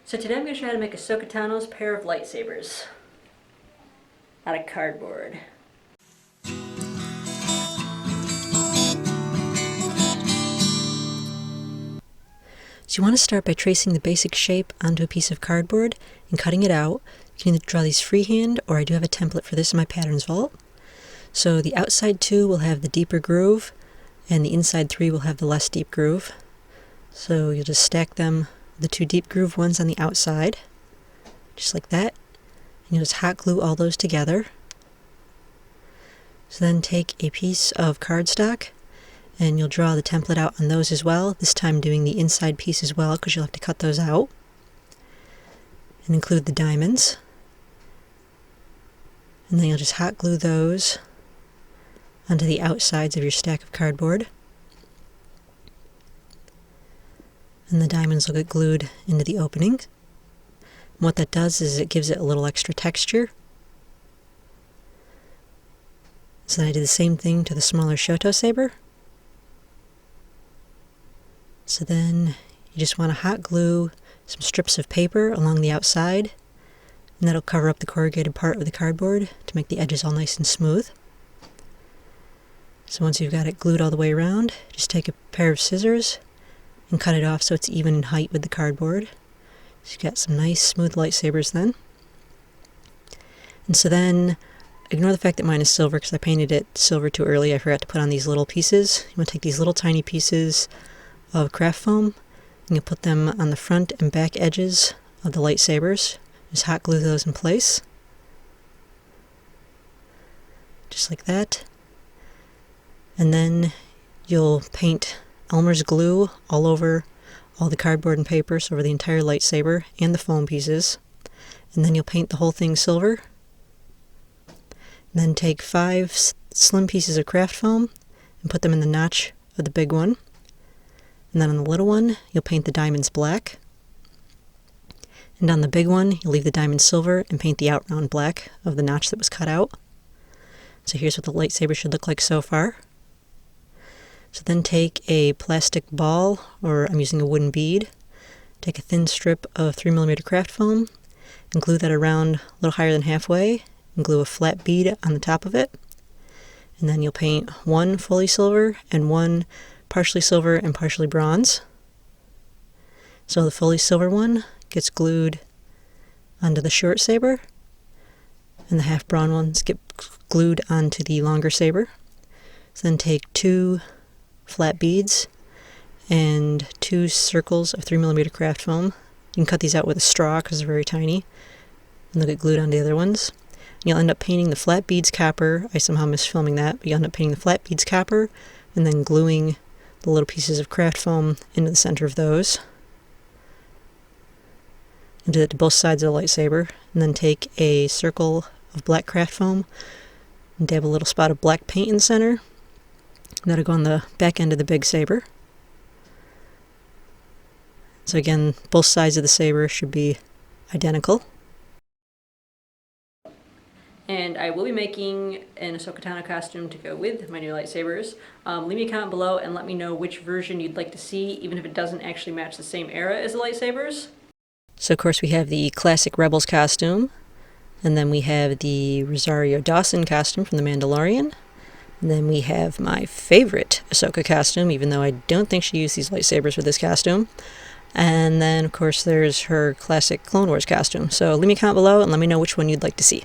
So today I'm going to try to make Ahsoka Tano's pair of lightsabers out of cardboard. So you want to start by tracing the basic shape onto a piece of cardboard and cutting it out. You can either draw these freehand, or I do have a template for this in my patterns vault. So the outside two will have the deeper groove, and the inside three will have the less deep groove. So you'll just stack them, the two deep groove ones on the outside, just like that. And you'll just hot glue all those together. So then take a piece of cardstock, and you'll draw the template out on those as well, this time doing the inside piece as well, because you'll have to cut those out. And include the diamonds. And then you'll just hot glue those onto the outsides of your stack of cardboard. And the diamonds will get glued into the opening. And what that does is it gives it a little extra texture. So then I did the same thing to the smaller Shoto saber. So then you just want to hot glue some strips of paper along the outside, and that'll cover up the corrugated part of the cardboard to make the edges all nice and smooth. So once you've got it glued all the way around, just take a pair of scissors and cut it off so it's even in height with the cardboard. So you've got some nice smooth lightsabers then. And so then, ignore the fact that mine is silver because I painted it silver too early. I forgot to put on these little pieces. You want to take these little tiny pieces of craft foam, and you put them on the front and back edges of the lightsabers. Just hot glue those in place. Just like that. And then you'll paint Elmer's glue all over all the cardboard and paper, so over the entire lightsaber and the foam pieces. And then you'll paint the whole thing silver. And then take 5 slim pieces of craft foam and put them in the notch of the big one. And then on the little one, you'll paint the diamonds black. And on the big one, you'll leave the diamond silver and paint the outround black of the notch that was cut out. So here's what the lightsaber should look like so far. So then take a plastic ball, or I'm using a wooden bead. Take a thin strip of 3mm craft foam and glue that around a little higher than halfway, and glue a flat bead on the top of it. And then you'll paint one fully silver and one partially silver and partially bronze. So the fully silver one gets glued onto the short saber, and the half bronze ones get glued onto the longer saber. So then take 2 flat beads and 2 circles of 3mm craft foam. You can cut these out with a straw because they're very tiny, and they'll get glued onto the other ones. And you'll end up painting the flat beads copper. I somehow missed filming that, but you'll end up painting the flat beads copper and then gluing the little pieces of craft foam into the center of those. And do that to both sides of the lightsaber. And then take a circle of black craft foam and dab a little spot of black paint in the center. And that'll go on the back end of the big saber. So again, both sides of the saber should be identical. And I will be making an Ahsoka Tano costume to go with my new lightsabers. Leave me a comment below and let me know which version you'd like to see, even if it doesn't actually match the same era as the lightsabers. So of course we have the classic Rebels costume, and then we have the Rosario Dawson costume from the Mandalorian. And then we have my favorite Ahsoka costume, even though I don't think she used these lightsabers for this costume. And then of course there's her classic Clone Wars costume. So leave me a comment below and let me know which one you'd like to see.